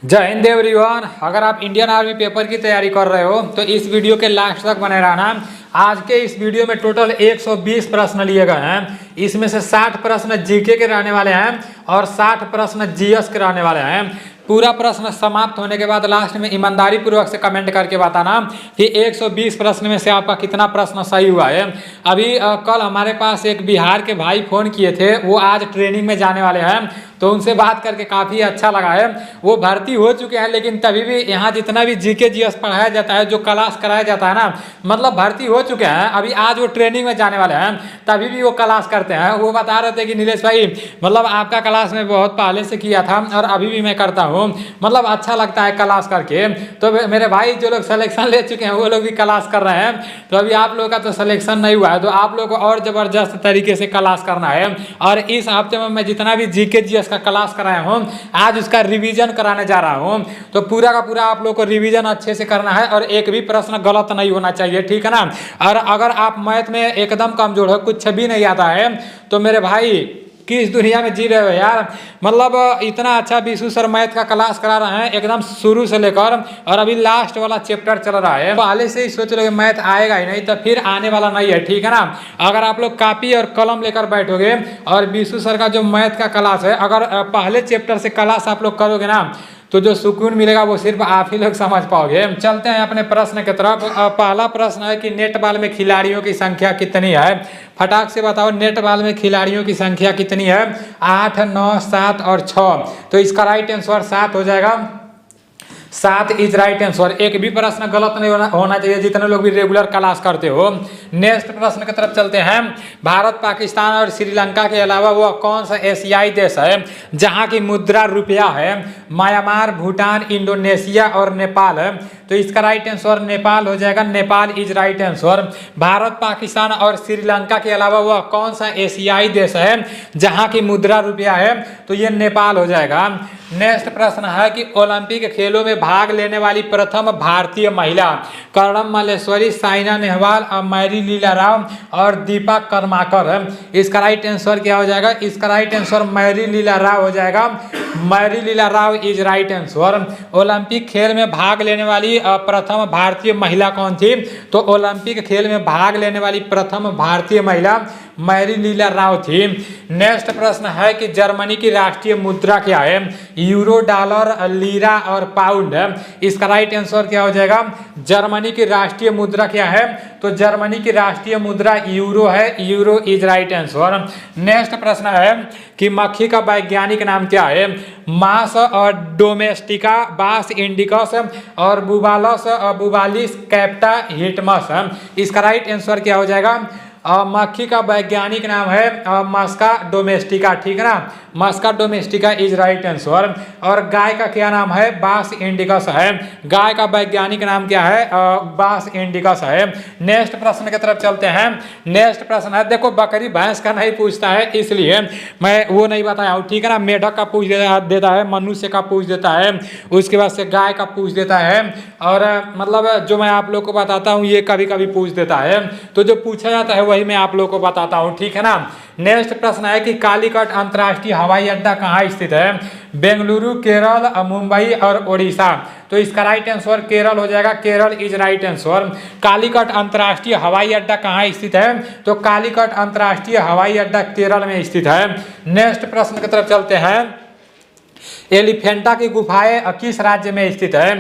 जय हिंद एवरीवन। अगर आप इंडियन आर्मी पेपर की तैयारी कर रहे हो तो इस वीडियो के लास्ट तक बने रहना। आज के इस वीडियो में टोटल 120 प्रश्न लिए गए हैं। इसमें से 60 प्रश्न जीके के रहने वाले हैं और 60 प्रश्न जीएस के रहने वाले हैं। पूरा प्रश्न समाप्त होने के बाद लास्ट में ईमानदारी पूर्वक से कमेंट करके बताना कि 120 प्रश्न में से आपका कितना प्रश्न सही हुआ है। अभी कल हमारे पास एक बिहार के भाई फ़ोन किए थे, वो आज ट्रेनिंग में जाने वाले हैं, तो उनसे बात करके काफ़ी अच्छा लगा है। वो भर्ती हो चुके हैं लेकिन तभी भी यहाँ जितना भी जीके जीएस पढ़ाया जाता है, जो क्लास कराया जाता है ना, मतलब भर्ती हो चुके हैं, अभी आज वो ट्रेनिंग में जाने वाले हैं, तभी भी वो क्लास करते हैं। वो बता रहे थे कि नीलेश भाई मतलब आपका क्लास में बहुत पहले से किया था और अभी भी मैं करता हूँ, मतलब अच्छा लगता है क्लास करके। तो मेरे भाई जो लोग सिलेक्शन ले चुके हैं वो लोग भी क्लास कर रहे हैं, तो अभी आप लोगों का तो सिलेक्शन नहीं हुआ है, तो आप लोग को और ज़बरदस्त तरीके से क्लास करना है। और इस हफ्ते में मैं जितना भी जीके जीएस का क्लास कराया हूँ, आज उसका रिवीजन कराने जा रहा हूँ, तो पूरा का पूरा आप लोग को रिवीजन अच्छे से करना है और एक भी प्रश्न गलत नहीं होना चाहिए, ठीक है ना। और अगर आप मैथ में एकदम कमजोर हो, कुछ भी नहीं आता है, तो मेरे भाई किस दुनिया में जी रहे हो यार। मतलब इतना अच्छा विशु सर मैथ का क्लास करा रहे हैं एकदम शुरू से लेकर, और अभी लास्ट वाला चैप्टर चल रहा है। पहले से ही सोच लो मैथ आएगा ही नहीं तो फिर आने वाला नहीं है, ठीक है ना। अगर आप लोग कापी और कलम लेकर बैठोगे और विशु सर का जो मैथ का क्लास है, अगर पहले चैप्टर से क्लास आप लोग करोगे ना, तो जो सुकून मिलेगा वो सिर्फ आप ही लोग समझ पाओगे। चलते हैं अपने प्रश्न की तरफ। पहला प्रश्न है कि नेट बॉल में खिलाड़ियों की संख्या कितनी है। फटाक से बताओ, नेट बॉल में खिलाड़ियों की संख्या कितनी है? 8, 9, 7 और 6। तो इसका राइट आंसर 7 हो जाएगा। 7 इज राइट आंसर। एक भी प्रश्न गलत नहीं होना चाहिए, जितने लोग भी रेगुलर क्लास करते हो। नेक्स्ट प्रश्न की तरफ चलते हैं। भारत, पाकिस्तान और श्रीलंका के अलावा वह कौन सा एशियाई देश है जहां की मुद्रा रुपया है? म्यांमार, भूटान, इंडोनेशिया और नेपाल है। तो इसका राइट आंसर नेपाल हो जाएगा। Nepal is right answer. Bharat, Pakistan और श्रीलंका के अलावा वह कौन सा एशियाई देश है जहां की मुद्रा रुपया है? तो ये नेपाल हो जाएगा। नेक्स्ट प्रश्न है कि ओलंपिक खेलों में भाग लेने वाली प्रथम भारतीय महिला? कर्णम मल्लेश्वरी, साइना नेहवाल, मैरी लीला राव और दीपा कर्माकर है। इसका राइट आंसर क्या हो जाएगा? इसका राइट आंसर मैरी लीला राव हो जाएगा। Mary Leela Rao is right answer. Olympic खेल में भाग लेने वाली प्रथम भारतीय महिला कौन थी? तो ओलंपिक खेल में भाग लेने वाली प्रथम भारतीय महिला मैरी लीला राव थी। नेक्स्ट प्रश्न है कि जर्मनी की राष्ट्रीय मुद्रा क्या है? यूरो, डॉलर, लीरा और पाउंड है। इसका राइट आंसर क्या हो जाएगा? जर्मनी की राष्ट्रीय मुद्रा क्या है? तो जर्मनी की राष्ट्रीय मुद्रा यूरो है। Euro is right answer. Next प्रश्न है कि मक्खी का वैज्ञानिक नाम क्या है? मास और डोमेस्टिका, बास इंडिकस और बुबालिस कैप्टा हिटमस। इसका राइट आंसर क्या हो जाएगा? मक्खी का वैज्ञानिक नाम है मस्का डोमेस्टिका, ठीक है ना। मस्का डोमेस्टिका इज राइट आंसर। और गाय का क्या नाम है? बास इंडिकस है। गाय का वैज्ञानिक नाम क्या है? बास इंडिकस है। नेक्स्ट प्रश्न की तरफ चलते हैं। नेक्स्ट प्रश्न है, देखो बकरी भैंस का नहीं पूछता है इसलिए मैं वो नहीं बताया हूँ, ठीक है ना। मेढक का पूछ देता है, मनुष्य का पूछ देता है, उसके बाद से गाय का पूछ देता है, और मतलब जो मैं आप लोग को बताता हूँ ये कभी कभी पूछ देता है, तो जो पूछा जाता है वही मैं आप लोग को बताता हूँ, ठीक है ना। नेक्स्ट प्रश्न है कि कालीकट अंतर्राष्ट्रीय हवाई अड्डा कहाँ स्थित है? बेंगलुरु, केरल, मुंबई और ओडिशा। तो इसका राइट आंसर केरल हो जाएगा। Kerala is right answer. Calicut अंतर्राष्ट्रीय हवाई अड्डा कहाँ स्थित है? तो कालीकट अंतर्राष्ट्रीय हवाई अड्डा केरल में स्थित है। नेक्स्ट प्रश्न की तरफ चलते हैं। एलिफेंटा की गुफाएं किस राज्य में स्थित है?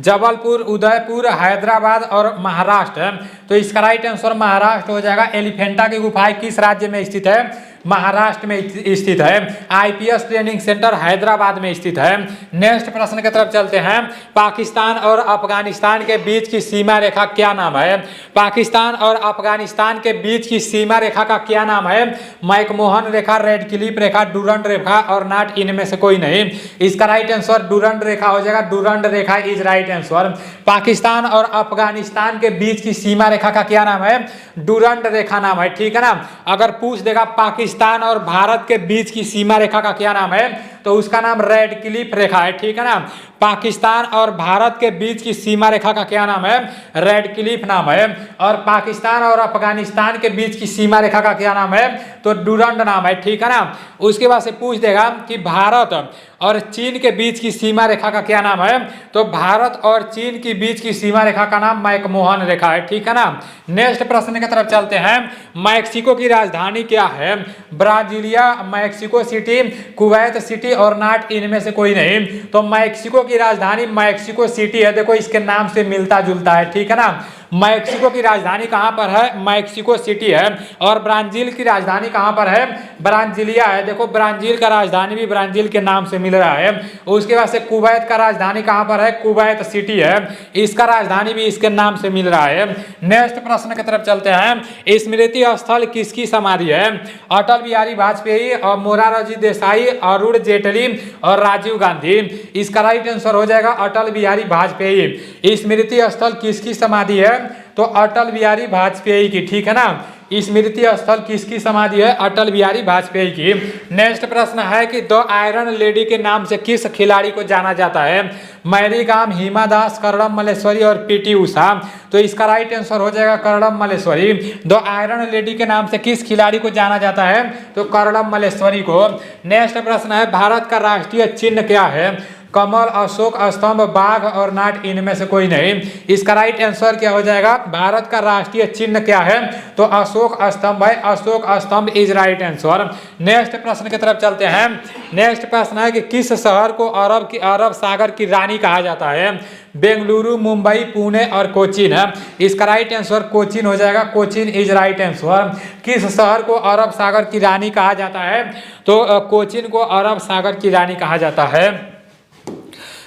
जबलपुर, उदयपुर, हैदराबाद और महाराष्ट्र। तो इसका राइट आंसर महाराष्ट्र हो जाएगा। एलिफेंटा की गुफाएं किस राज्य में स्थित है? महाराष्ट्र में स्थित है। आईपीएस ट्रेनिंग सेंटर हैदराबाद में स्थित है। नेक्स्ट प्रश्न की तरफ चलते हैं। पाकिस्तान और अफगानिस्तान के बीच की सीमा रेखा क्या नाम है? पाकिस्तान और अफगानिस्तान के बीच की सीमा रेखा का क्या नाम है? मैकमोहन रेखा, रेड क्लिफ रेखा, डूरंड रेखा और नॉट इनमें से कोई नहीं। इसका राइट आंसर डूरंड रेखा हो जाएगा। Durand Rekha is right answer. Pakistan और अफगानिस्तान के बीच की सीमा रेखा का क्या नाम है? डूरंड रेखा नाम है, ठीक है ना। अगर पूछ देगा पाकिस्तान और भारत के बीच की सीमा रेखा का क्या नाम है, तो उसका नाम रेड क्लिफ रेखा है, ठीक है ना। पाकिस्तान और भारत के बीच की सीमा रेखा का क्या नाम है? रेड क्लिफ नाम है। और पाकिस्तान और अफगानिस्तान के बीच की सीमा रेखा का क्या नाम है? तो डूरंड नाम है, ठीक है ना। उसके बाद से पूछ देगा कि भारत और चीन के बीच की सीमा रेखा का क्या नाम है? तो भारत और चीन के बीच की सीमा रेखा का नाम मैकमोहन रेखा है, ठीक है ना। नेक्स्ट प्रश्न की तरफ चलते हैं। मैक्सिको की राजधानी क्या है? Brasilia, Mexico city, Kuwait city और नाट, इनमें से कोई नहीं। तो मैक्सिको की राजधानी मैक्सिको सिटी है, देखो इसके नाम से मिलता जुलता है, ठीक है ना। मैक्सिको की राजधानी कहां पर है? मैक्सिको सिटी है। और ब्राजील की राजधानी कहां पर है? ब्राजीलिया है, देखो ब्राजील का राजधानी भी ब्राजील के नाम से मिल रहा है। उसके बाद से कुवैत का राजधानी कहां पर है? कुवैत सिटी है, इसका राजधानी भी इसके नाम से मिल रहा है। नेक्स्ट प्रश्न की तरफ चलते हैं। स्मृति स्थल किसकी समाधि है? अटल बिहारी वाजपेयी और मोरारजी देसाई, अरुण जेटली और राजीव गांधी। इसका राइट आंसर हो जाएगा अटल बिहारी वाजपेयी। स्मृति स्थल किसकी समाधि है? तो अटल बिहारी वाजपेयी की, ठीक है ना। स्मृति स्थल किसकी समाधि है? अटल बिहारी वाजपेयी की। नेक्स्ट प्रश्न है कि द आयरन लेडी के नाम से किस खिलाड़ी को जाना जाता है? मैरी कॉम, हिमा दास, कर्णम मल्लेश्वरी और पीटी उषा। तो इसका राइट आंसर हो जाएगा Karnam Malleswari. The iron lady के नाम से किस खिलाड़ी को जाना जाता है? तो कर्णम मल्लेश्वरी को। नेक्स्ट प्रश्न है भारत का राष्ट्रीय चिन्ह क्या है? कमल, अशोक स्तंभ, बाघ और नाट, इनमें से कोई नहीं। इसका राइट आंसर क्या हो जाएगा? भारत का राष्ट्रीय चिन्ह क्या है? तो अशोक स्तंभ है, अशोक स्तंभ इज राइट आंसर। नेक्स्ट प्रश्न की तरफ चलते हैं। नेक्स्ट प्रश्न है कि किस शहर को अरब सागर की रानी कहा जाता है? बेंगलुरु, मुंबई, पुणे और कोचीन है। इसका राइट आंसर कोचीन हो जाएगा, कोचीन इज राइट आंसर। किस शहर को अरब सागर की रानी कहा जाता है? तो कोचीन को अरब सागर की रानी कहा जाता है।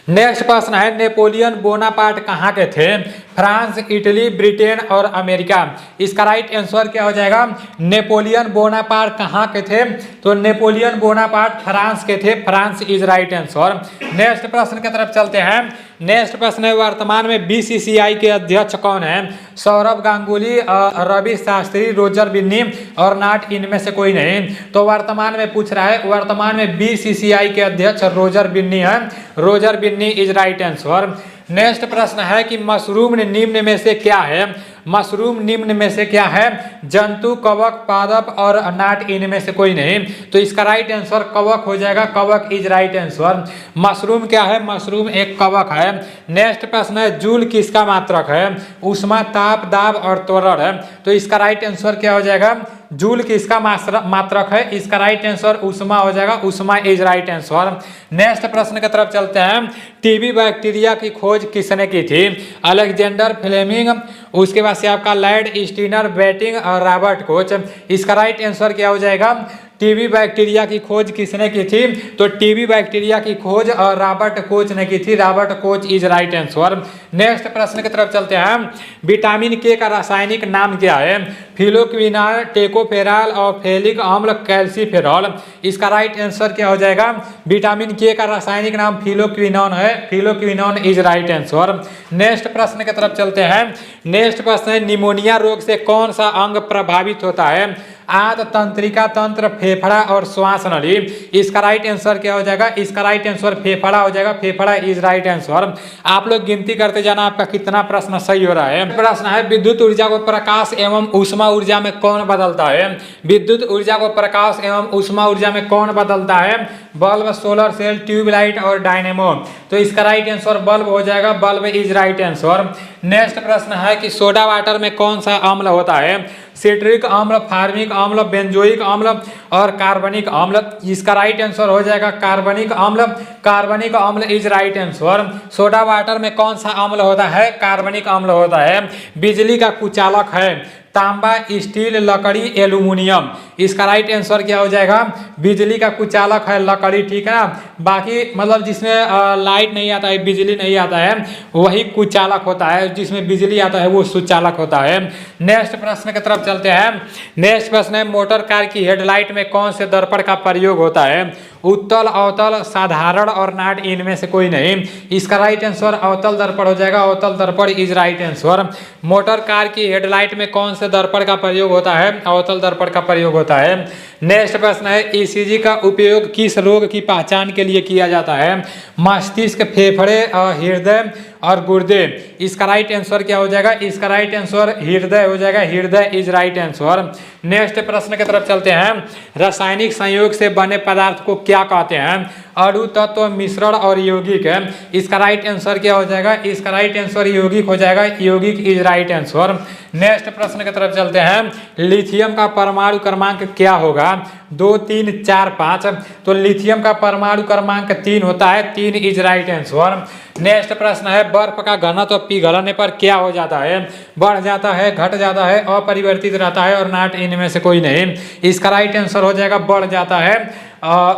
नेक्स्ट प्रश्न है नेपोलियन बोनापार्ट कहाँ के थे? फ्रांस, इटली, ब्रिटेन और अमेरिका। इसका राइट आंसर क्या हो जाएगा? नेपोलियन बोनापार्ट कहाँ के थे? तो नेपोलियन बोनापार्ट फ्रांस के थे, France is right answer. Next प्रश्न की तरफ चलते हैं। नेक्स्ट प्रश्न है वर्तमान में बीसीसीआई के अध्यक्ष कौन है? सौरभ गांगुली, रवि शास्त्री, रोजर बिन्नी और नाट, इनमें से कोई नहीं। तो वर्तमान में पूछ रहा है, वर्तमान में बीसीसीआई के अध्यक्ष रोजर बिन्नी है, Roger Binny is right answer. Next प्रश्न है कि मशरूम निम्न में से क्या है? मशरूम निम्न में से क्या है? जंतु, कवक, पादप और नाट, इनमें से कोई नहीं। तो इसका राइट आंसर कवक हो जाएगा, कवक इज राइट आंसर। मशरूम क्या है? मशरूम एक कवक है। नेक्स्ट प्रश्न है जूल किसका मात्रक है? ऊष्मा, ताप, दाब और त्वरण है। तो इसका राइट आंसर क्या हो जाएगा? जूल किसका मात्रक है? इसका राइट आंसर ऊष्मा हो जाएगा, ऊष्मा इज राइट आंसर। नेक्स्ट प्रश्न की तरफ चलते हैं। टीबी बैक्टीरिया की खोज किसने की थी? अलेक्जेंडर फ्लेमिंग, उसके बाद से आपका लैड स्टीनर, बेटिंग और रॉबर्ट कोच। इसका राइट आंसर क्या हो जाएगा? टीबी बैक्टीरिया की खोज किसने की थी? तो टीबी बैक्टीरिया की खोज और रॉबर्ट कोच ने की थी, Robert Koch is right answer. Next प्रश्न की तरफ चलते हैं। विटामिन के का रासायनिक नाम क्या है? फिलोक्विनाल, टेकोफेराल और फेलिक अम्ल, कैल्सीफेरॉल। इसका राइट आंसर क्या हो जाएगा? विटामिन के का रासायनिक नाम फिलोक्विनोन है, phylloquinone is right answer. Next प्रश्न की तरफ चलते हैं। नेक्स्ट प्रश्न है निमोनिया रोग से कौन सा अंग प्रभावित होता है? आंत, तंत्रिका तंत्र, फेफड़ा और श्वास नली। इसका राइट आंसर क्या हो जाएगा? इसका राइट आंसर फेफड़ा हो जाएगा, फेफड़ा इज राइट आंसर। आप लोग गिनती करते जाना आपका कितना प्रश्न सही हो रहा है। प्रश्न है विद्युत ऊर्जा को प्रकाश एवं ऊष्मा ऊर्जा में कौन बदलता है? विद्युत ऊर्जा को प्रकाश एवं ऊष्मा ऊर्जा में कौन बदलता है? बल्ब, सोलर सेल, ट्यूबलाइट और डायनेमो। तो इसका राइट आंसर बल्ब हो जाएगा, bulb is right answer. Next प्रश्न है कि सोडा वाटर में कौन सा अम्ल होता है? सिट्रिक अम्ल, फार्मिक अम्ल, बेंजोइक अम्ल और कार्बनिक अम्ल। इसका राइट आंसर हो जाएगा कार्बनिक अम्ल, कार्बनिक अम्ल is right answer. Soda water में कौन सा अम्ल होता है? कार्बनिक अम्ल होता है। बिजली का कुचालक है तांबा, स्टील, लकड़ी, एल्यूमिनियम। इसका राइट आंसर क्या हो जाएगा? बिजली का कुचालक है लकड़ी, ठीक है ना। बाकी मतलब जिसमें लाइट नहीं आता है, बिजली नहीं आता है, वही कुचालक होता है। जिसमें बिजली आता है वो सुचालक होता है। नेक्स्ट प्रश्न की तरफ चलते हैं। नेक्स्ट प्रश्न है मोटर कार की हेडलाइट में कौन से दर्पण का प्रयोग होता है? उत्तल, अवतल, साधारण और नाट, इनमें से कोई नहीं। इसका राइट आंसर अवतल दर्पण हो जाएगा, अवतल दर्पण is right answer. Motor car की हेडलाइट में कौन से दर्पण का प्रयोग होता है? अवतल दर्पण का प्रयोग होता है। नेक्स्ट प्रश्न है ईसीजी का उपयोग किस रोग की पहचान के लिए किया जाता है? मस्तिष्क, फेफड़े, हृदय और गुर्दे। इसका राइट आंसर क्या हो जाएगा? इसका राइट आंसर हृदय हो जाएगा। हृदय इज राइट आंसर। नेक्स्ट प्रश्न की तरफ चलते हैं। रासायनिक संयोग से बने पदार्थ को क्या कहते हैं? अणु, तत्व, मिश्रण और यौगिक है। इसका राइट आंसर क्या हो जाएगा? इसका राइट आंसर यौगिक हो जाएगा। यौगिक इज राइट आंसर। नेक्स्ट प्रश्न की तरफ चलते हैं। लिथियम का परमाणु क्रमांक क्या होगा? 2, 3, 4, 5। तो लिथियम का परमाणु क्रमांक 3 होता है। 3 इज राइट आंसर। नेक्स्ट प्रश्न है। बर्फ का घनत्व पिघलने पर क्या हो जाता है? बढ़ जाता है, घट जाता है, अपरिवर्तित रहता है और नॉट इनमें से कोई नहीं। इसका राइट आंसर हो जाएगा बढ़ जाता है।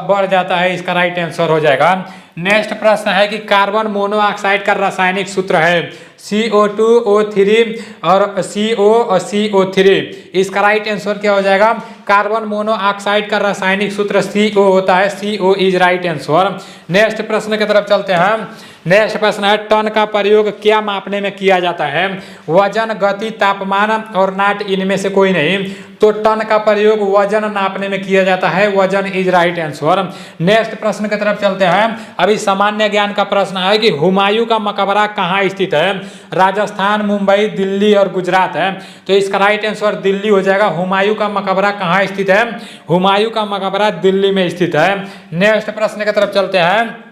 बढ़ जाता है, इसका राइट आंसर हो जाएगा। नेक्स्ट प्रश्न है कि कार्बन मोनोऑक्साइड का रासायनिक सूत्र है CO2O3 और CO3। इसका राइट आंसर क्या हो जाएगा? कार्बन मोनोऑक्साइड का रासायनिक सूत्र CO होता है। CO is right answer. Next प्रश्न की तरफ चलते हैं। नेक्स्ट प्रश्न है। टन का प्रयोग क्या मापने में किया जाता है? वजन, गति, तापमान और नॉट इनमें से कोई नहीं। तो टन का प्रयोग वजन नापने में किया जाता है। वजन इज राइट आंसर। नेक्स्ट प्रश्न की तरफ चलते हैं। अभी सामान्य ज्ञान का प्रश्न है कि हुमायूं का मकबरा कहाँ स्थित है? राजस्थान, मुंबई, दिल्ली और गुजरात है। तो इसका राइट आंसर दिल्ली हो जाएगा। हुमायूं का मकबरा कहाँ स्थित है? हुमायूं का मकबरा दिल्ली में स्थित है। नेक्स्ट प्रश्न की तरफ चलते हैं।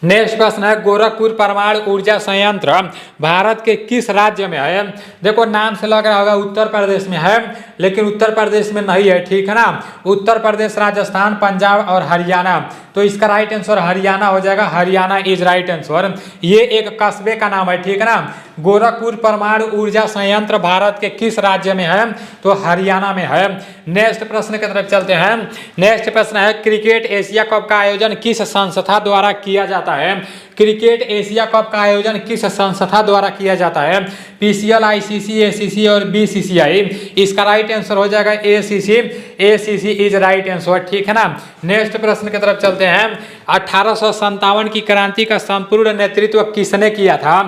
नेक्स्ट प्रश्न है। गोरखपुर परमाणु ऊर्जा संयंत्र भारत के किस राज्य में है? देखो नाम से लग रहा होगा उत्तर प्रदेश में है, लेकिन उत्तर प्रदेश में नहीं है, ठीक है ना। उत्तर प्रदेश, राजस्थान, पंजाब और हरियाणा। तो इसका राइट आंसर हरियाणा हो जाएगा। Haryana is right answer. ये एक कस्बे का नाम है, ठीक है ना। गोरखपुर परमाणु ऊर्जा संयंत्र भारत के किस राज्य में है? तो हरियाणा में है। नेक्स्ट प्रश्न की तरफ चलते हैं। नेक्स्ट प्रश्न है। क्रिकेट एशिया कप का आयोजन किस संस्था द्वारा किया जाता है? क्रिकेट एशिया कप का आयोजन किस संस्था द्वारा किया जाता है? PCL, ICC, ACC और BCCI। इसका राइट आंसर हो जाएगा ACC। ACC is right answer, ठीक है ना। नेक्स्ट प्रश्न की तरफ चलते हैं। 1857 की क्रांति का संपूर्ण नेतृत्व किसने किया था?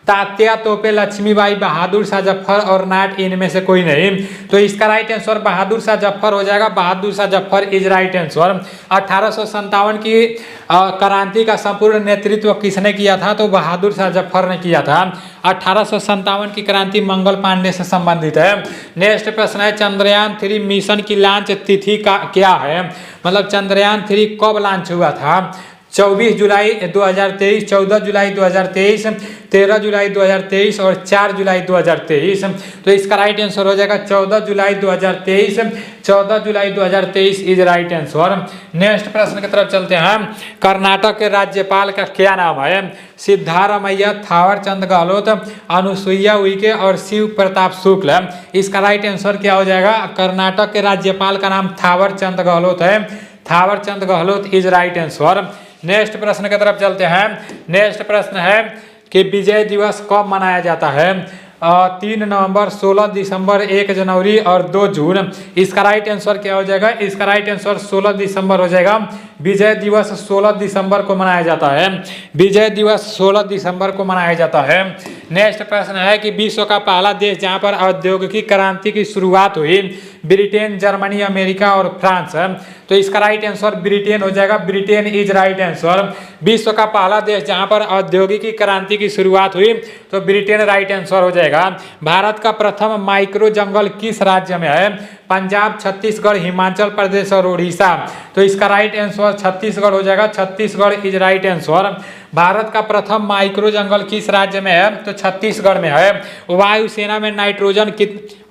तात्या तोपे, लक्ष्मीबाई, बहादुर शाह जफर और नॉट इनमें से कोई नहीं। तो इसका राइट आंसर बहादुर शाह जफर हो जाएगा। Bahadur Shah Zafar is right answer. 1857 की क्रांति का संपूर्ण नेतृत्व किसने किया था? तो बहादुर शाह जफर ने किया था। 1857 की क्रांति मंगल पांडे से संबंधित है। नेक्स्ट प्रश्न है। चंद्रयान 3 मिशन की लॉन्च तिथि का क्या है? मतलब चंद्रयान 3 कब लॉन्च हुआ था? 24 जुलाई 2023, 14 जुलाई 2023, 13 जुलाई 2023 और 4 जुलाई 2023। तो इसका राइट आंसर हो जाएगा 14 जुलाई 2023। 14 जुलाई 2023 इज राइट आंसर। नेक्स्ट प्रश्न की तरफ चलते हैं। कर्नाटक के राज्यपाल का क्या नाम है? सिद्धारमैया, थावर चंद गहलोत, अनुसुईया उइके और शिव प्रताप शुक्ल। इसका राइट आंसर क्या हो जाएगा? कर्नाटक के राज्यपाल का नाम थावर चंद गहलोत है। Thawar Chand Gehlot is right answer. Next प्रश्न की तरफ चलते हैं। नेक्स्ट प्रश्न है कि विजय दिवस कब मनाया जाता है? 3 नवंबर, 16 दिसंबर, 1 जनवरी और 2 जून। इसका राइट आंसर क्या हो जाएगा? इसका राइट आंसर 16 दिसंबर हो जाएगा। विजय दिवस 16 दिसंबर को मनाया जाता है। विजय दिवस 16 दिसंबर को मनाया जाता है। नेक्स्ट प्रश्न है कि विश्व का पहला देश जहां पर औद्योगिक क्रांति की शुरुआत हुई? ब्रिटेन, जर्मनी, अमेरिका और फ्रांस। तो इसका राइट आंसर ब्रिटेन हो जाएगा। Britain is right answer. विश्व का पहला देश जहां पर औद्योगिक क्रांति की शुरुआत हुई तो ब्रिटेन राइट आंसर हो जाएगा। भारत का प्रथम माइक्रो जंगल किस राज्य में है? पंजाब, छत्तीसगढ़, हिमाचल प्रदेश और उड़ीसा। तो इसका राइट आंसर छत्तीसगढ़ हो जाएगा। Chhattisgarh is right answer. Bharat का प्रथम माइक्रो जंगल किस राज्य में है? तो छत्तीसगढ़ में है। वायुसेना में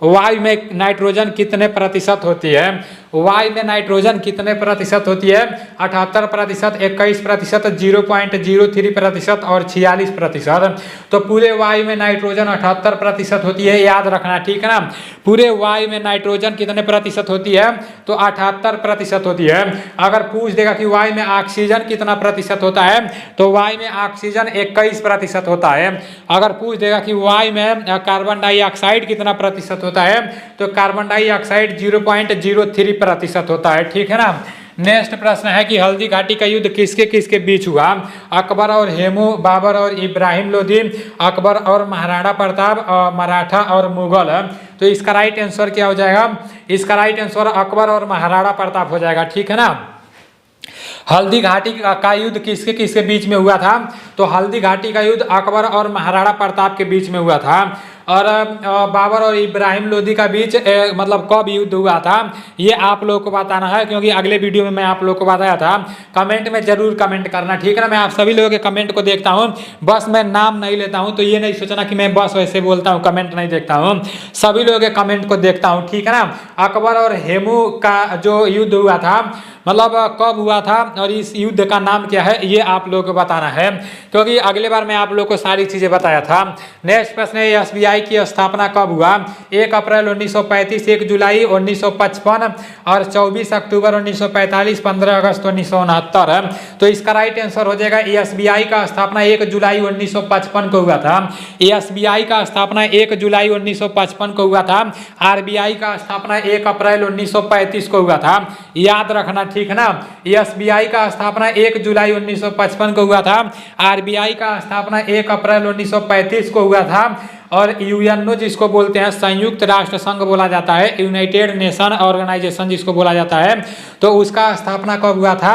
वायु में नाइट्रोजन कितने प्रतिशत होती है? वायु में नाइट्रोजन कितने प्रतिशत होती है? 78%, 21%, 0.03% और 46%। तो पूरे वायु में नाइट्रोजन 78% होती है, याद रखना, ठीक है ना। पूरे वायु में नाइट्रोजन कितने प्रतिशत होती है? तो 78% होती है। अगर पूछ देगा कि वायु में ऑक्सीजन कितना प्रतिशत होता है तो वायु में ऑक्सीजन 21% होता है। अगर पूछ देगा कि वायु में कार्बन डाइऑक्साइड कितना प्रतिशत होता है तो कार्बन डाइऑक्साइड 0.03% होता है, ठीक है ना। नेक्स्ट प्रश्न है कि हल्दी घाटी का युद्ध किसके किसके बीच हुआ? अकबर और हेमू, बाबर और इब्राहिम लोधी, अकबर और महाराणा प्रताप, मराठा और मुगल। तो इसका राइट आंसर क्या हो जाएगा? इसका राइट आंसर अकबर और महाराणा प्रताप हो जाएगा, ठीक है ना। हल्दी घाटी का युद्ध किसके किसके बीच में हुआ था? तो हल्दी घाटी का युद्ध अकबर और महाराणा प्रताप के बीच में हुआ था। और बाबर और इब्राहिम लोदी का बीच मतलब कब युद्ध हुआ था, ये आप लोगों को बताना है, क्योंकि अगले वीडियो में मैं आप लोगों को बताया था। कमेंट में जरूर कमेंट करना, ठीक है ना। मैं आप सभी लोगों के कमेंट को देखता हूँ, बस मैं नाम नहीं लेता हूँ, तो ये नहीं सोचना कि मैं बस वैसे बोलता हूँ, कमेंट नहीं देखता हूँ, सभी लोगों के कमेंट को देखता हूँ, ठीक है ना। अकबर और हेमू का जो युद्ध हुआ था, मतलब कब हुआ था और इस युद्ध का नाम क्या है, ये आप लोगों को बताना है, क्योंकि अगले बार मैं आप लोगों को सारी चीजें बताया था। नेक्स्ट प्रश्न है, एसबीआई की स्थापना कब हुआ? 1 अप्रैल 1935, 1 जुलाई 1955 और 24 अक्टूबर 1945, 15 अगस्त 1969। तो इसका राइट आंसर हो जाएगा एसबीआई का स्थापना 1 जुलाई 1955 को हुआ था। एसबीआई का स्थापना 1 जुलाई 1955 को हुआ था। आरबीआई का स्थापना 1 अप्रैल 1935 को हुआ था, याद रखना, ठीक है ना। एसबीआई का स्थापना 1 जुलाई 1955 को हुआ था, आरबीआई का स्थापना 1 अप्रैल 1935 को हुआ था। और यूएनओ जिसको बोलते हैं, संयुक्त राष्ट्र संघ बोला जाता है, यूनाइटेड नेशन ऑर्गेनाइजेशन जिसको बोला जाता है, तो उसका स्थापना कब हुआ था?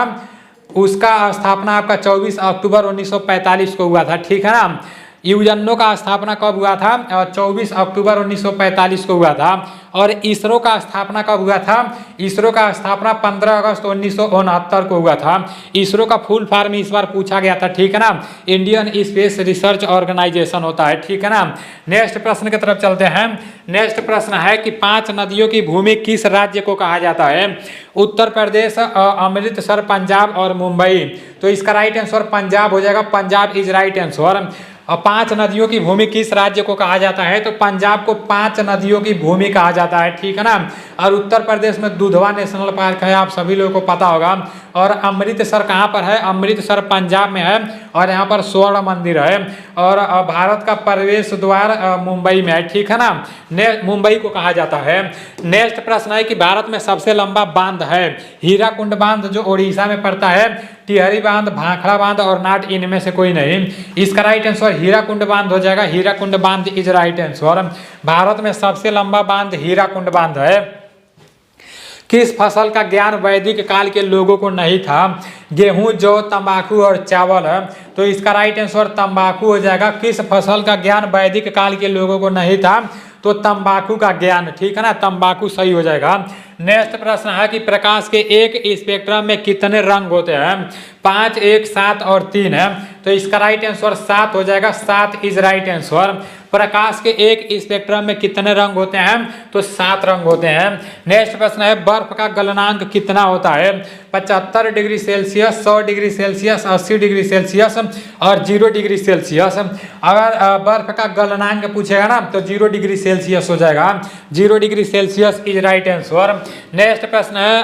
उसका स्थापना आपका 24 अक्टूबर 1945 को हुआ था, ठीक है ना। यूएनओ का स्थापना कब हुआ था? 24 अक्टूबर 1945 को हुआ था। और इसरो का स्थापना कब हुआ था? इसरो का स्थापना 15 अगस्त 1969 को हुआ था। इसरो का फुल फॉर्म इस बार पूछा गया था, ठीक है ना, इंडियन स्पेस रिसर्च ऑर्गेनाइजेशन होता है, ठीक है ना। नेक्स्ट प्रश्न की तरफ चलते हैं। नेक्स्ट प्रश्न है कि 5 नदियों की भूमि किस राज्य को कहा जाता है? उत्तर प्रदेश, अमृतसर, पंजाब और मुंबई। तो इसका राइट आंसर पंजाब हो जाएगा, पंजाब इज राइट आंसर। और 5 नदियों की भूमि किस राज्य को कहा जाता है? तो पंजाब को 5 नदियों की भूमि कहा जाता है, ठीक है ना। और उत्तर प्रदेश में दुधवा नेशनल पार्क है, आप सभी लोगों को पता होगा। और अमृतसर कहाँ पर है? अमृतसर पंजाब में है, और यहाँ पर स्वर्ण मंदिर है। और भारत का प्रवेश द्वार मुंबई में है, ठीक है ना, मुंबई को कहा जाता है। नेक्स्ट प्रश्न है कि भारत में सबसे लंबा बांध है? हीराकुंड बांध जो उड़ीसा में पड़ता है, टिहरी बांध, भाखड़ा बांध और नाट, इनमें से कोई नहीं। इसका राइट आंसर हीराकुंड बांध हो जाएगा, हीराकुंड बांध इज राइट आंसर। भारत में सबसे लंबा बांध हीराकुंड बांध है। किस फसल का ज्ञान वैदिक काल के लोगों को नहीं था? गेहूं, जौ, तंबाकू और चावल है। तो इसका राइट आंसर तंबाकू हो जाएगा। किस फसल का ज्ञान वैदिक काल के लोगों को नहीं था? तो तंबाकू का ज्ञान, ठीक है ना, तंबाकू सही हो जाएगा। नेक्स्ट प्रश्न है कि प्रकाश के एक स्पेक्ट्रम में कितने रंग होते हैं? 5, 1, 7 और 3 है। तो इसका राइट आंसर 7 हो जाएगा, 7 इज राइट आंसर। प्रकाश के एक स्पेक्ट्रम में कितने रंग होते हैं? तो 7 रंग होते हैं। नेक्स्ट प्रश्न है, बर्फ का गलनांक कितना होता है? 75 degree Celsius, 100 degree Celsius, 80 degree Celsius और 0 डिग्री सेल्सियस। अगर बर्फ का गलनांक पूछेगा ना, तो 0 डिग्री सेल्सियस हो जाएगा, 0 degree Celsius is right answer. Next प्रश्न है,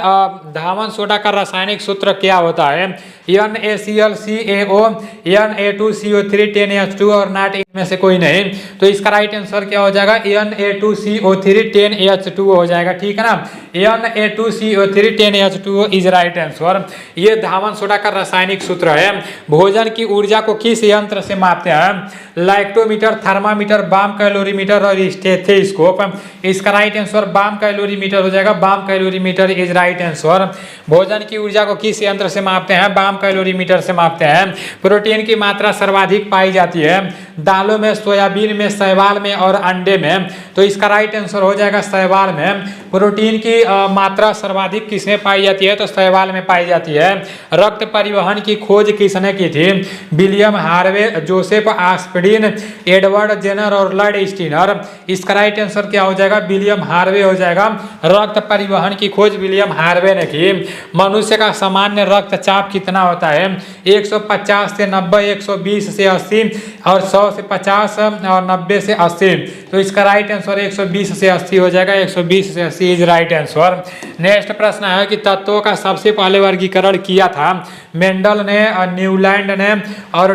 धावन सोडा का रासायनिक सूत्र क्या होता है? NaClCaO, Na2CO3, 10H2 और नाट, इनमें से कोई नहीं। तो इसका राइट आंसर क्या हो जाएगा? Na2CO3, 10H2 हो जाएगा, ठीक है ना, Na2CO3, 10H2 is right answer. ये धावन सोडा का रासायनिक सूत्र है। भोजन की ऊर्जा को किस यंत्र से मापते हैं? लैक्टोमीटर, थर्मामीटर, बाम कैलोरीमीटर और स्टेथोस्कोप। इसका राइट आंसर बाम कैलोरीमीटर हो जाएगा, bomb calorimeter is right answer. भोजन की ऊर्जा को किस यंत्र से मापते हैं? बाम कैलोरीमीटर से मापते हैं। प्रोटीन की मात्रा सर्वाधिक पाई जाती है दालों में, सोयाबीन में, शैवाल में और अंडे में। तो इसका राइट आंसर हो जाएगा शैवाल में। प्रोटीन की मात्रा सर्वाधिक किसमें पाई जाती है? तो शैवाल में पाई जाती है। रक्त परिवहन की खोज किसने की थी? William Harvey, Joseph Aspdin, Edward Jenner और लॉर्ड स्टीनर। इसका राइट आंसर क्या हो जाएगा? विलियम हार्वे हो जाएगा। रक्त परिवहन की खोज विलियम हार्वे ने की। मनुष्य का सामान्य रक्तचाप कितना होता है? 150 से 90, 120 से 80 और 100 से 50 और 90 से 80। तो इसका राइट आंसर 120 से 80 हो जाएगा, 120 से 80 इज राइट आंसर। नेक्स्ट प्रश्न है कि तत्वों का सबसे पहले वर्गीकरण किया था? मेंडल ने, न्यूलैंड ने और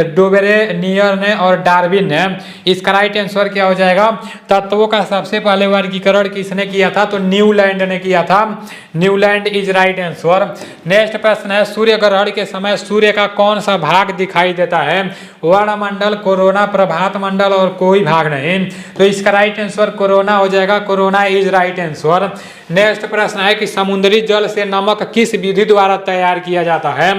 डोबेरेनियर ने और डार्विन ने। इसका राइट आंसर क्या हो जाएगा? तत्वों का सबसे पहले वर्गीकरण किसने किया था? तो न्यूलैंड ने किया था, Newland is right answer. Next प्रश्न है, सूर्य ग्रहण के समय सूर्य का कौन सा भाग दिखाई देता है? वर्णमंडल, कोरोना, प्रभात मंडल और कोई भाग नहीं। तो इसका राइट आंसर कोरोना हो जाएगा, corona is right answer. Next प्रश्न है कि समुद्री जल से नमक किस विधि द्वारा तैयार किया जाता है?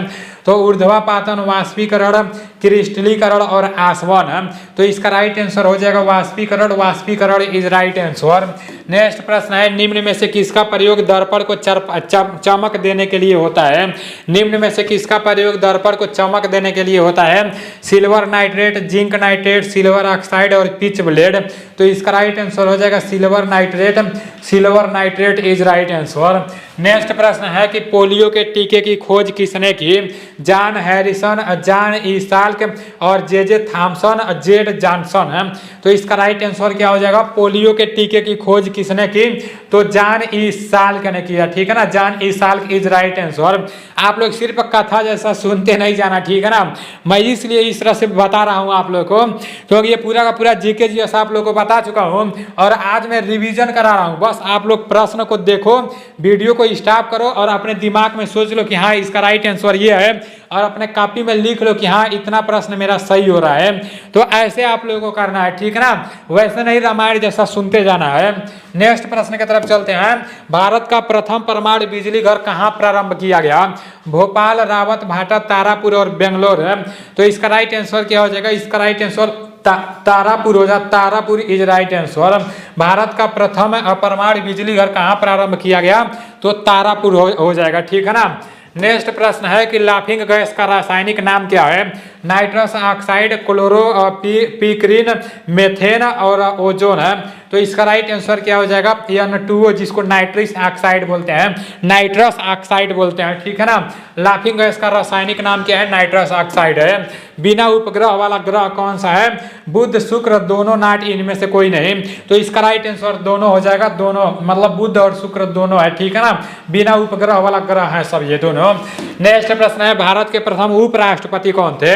तो ऊर्ध्वापातन, वाष्पीकरण, क्रिस्टलीकरण और आसवन। तो इसका राइट आंसर हो जाएगा वाष्पीकरण। वाष्पीकरण इज राइट आंसर। नेक्स्ट प्रश्न है निम्न में से किसका प्रयोग दर्पण को चमक देने के लिए होता है? निम्न में से किसका प्रयोग दर्पण को चमक देने के लिए होता है? Silver nitrate, zinc nitrate, silver oxide और पिच ब्लेड। तो इसका राइट आंसर हो जाएगा silver nitrate. Silver nitrate is right answer. Next प्रश्न है कि पोलियो के टीके की खोज किसने की? John Harrison, John E Salk और जे थॉमसन, जेड जॉनसन है। तो इसका राइट आंसर क्या हो जाएगा? पोलियो के टीके की खोज किसने की? तो जॉन ई साल्क ने किया, ठीक है ना। John E Salk is right answer. आप लोग सिर्फ कथा जैसा सुनते नहीं जाना, ठीक है ना। मैं इसलिए इस तरह से बता रहा हूँ आप लोग को क्योंकि ये पूरा का पूरा जीके जैसा आप लोग को बता चुका हूँ और आज मैं रिवीजन करा रहा हूँ। बस आप लोग प्रश्न को देखो, वीडियो को स्टॉप करो और अपने दिमाग में सोच लो कि हाँ इसका राइट आंसर ये है और अपने कॉपी में लिख लो कि हाँ इतना प्रश्न मेरा सही हो रहा है। तो ऐसे आप लोगों को करना है, ठीक है ना। वैसे नहीं रामायण जैसा सुनते जाना है। नेक्स्ट प्रश्न की तरफ चलते हैं। भारत का प्रथम परमाणु बिजली घर कहाँ प्रारंभ किया गया? भोपाल, रावत भाटा, तारापुर और बेंगलोर है। तो इसका राइट आंसर क्या हो जाएगा? इसका राइट आंसर तारापुर हो जाए। Tarapur is right answer. Bharat का प्रथम परमाणु बिजली घर कहाँ प्रारंभ किया गया? तो तारापुर हो जाएगा, ठीक है ना। नेक्स्ट प्रश्न है कि लाफिंग गैस का रासायनिक नाम क्या है? नाइट्रस ऑक्साइड, क्लोरो पिक्रीन, मेथेन और ओजोन है। तो इसका राइट आंसर क्या हो जाएगा? N2O, जिसको नाइट्रस ऑक्साइड बोलते हैं। नाइट्रस ऑक्साइड बोलते हैं, ठीक है ना। लाफिंग गैस का रासायनिक नाम क्या है? नाइट्रस ऑक्साइड है। बिना उपग्रह वाला ग्रह कौन सा है? बुध, शुक्र, दोनों, नाट, इनमें से कोई नहीं। तो इसका राइट आंसर दोनों हो जाएगा। दोनों मतलब बुध और शुक्र दोनों है, ठीक है ना। बिना उपग्रह वाला ग्रह है सब ये दोनों। नेक्स्ट प्रश्न है भारत के प्रथम उपराष्ट्रपति कौन थे?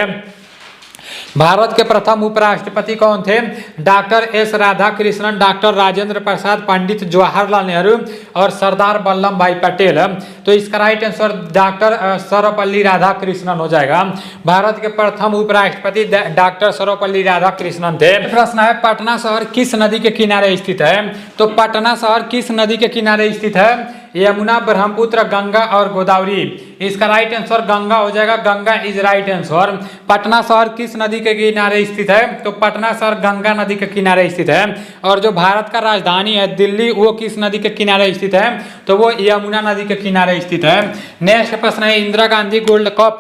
भारत के प्रथम उपराष्ट्रपति कौन थे? Doctor S Radhakrishnan, doctor Rajendra Prasad, Pandit Jawaharlal Nehru और सरदार वल्लभ भाई पटेल। तो इसका right answer doctor Sarvepalli Radhakrishnan हो जाएगा। भारत के प्रथम उपराष्ट्रपति डॉक्टर सर्वपल्ली राधाकृष्णन थे। प्रश्न है पटना शहर किस नदी के किनारे स्थित है? तो पटना शहर किस नदी के किनारे स्थित है? यमुना, ब्रह्मपुत्र, गंगा और गोदावरी। इसका राइट आंसर गंगा हो जाएगा। Ganga is right answer. Patna शहर किस नदी के किनारे स्थित है? तो पटना शहर गंगा नदी के किनारे स्थित है। और जो भारत का राजधानी है दिल्ली, वो किस नदी के किनारे स्थित है? तो वो यमुना नदी के किनारे स्थित है। नेक्स्ट प्रश्न है इंदिरा गांधी गोल्ड कप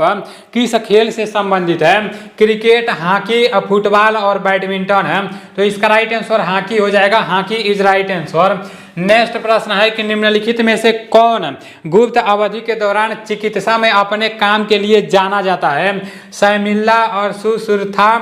किस खेल से संबंधित है? क्रिकेट, हॉकी, फुटबॉल और बैडमिंटन है। तो इसका राइट आंसर हॉकी हो जाएगा। Hockey is right answer. Next प्रश्न है कि निम्नलिखित में से कौन गुप्त अवधि के दौरान चिकित्सा में अपने काम के लिए जाना जाता है? सैमिल्ला और सुश्रुता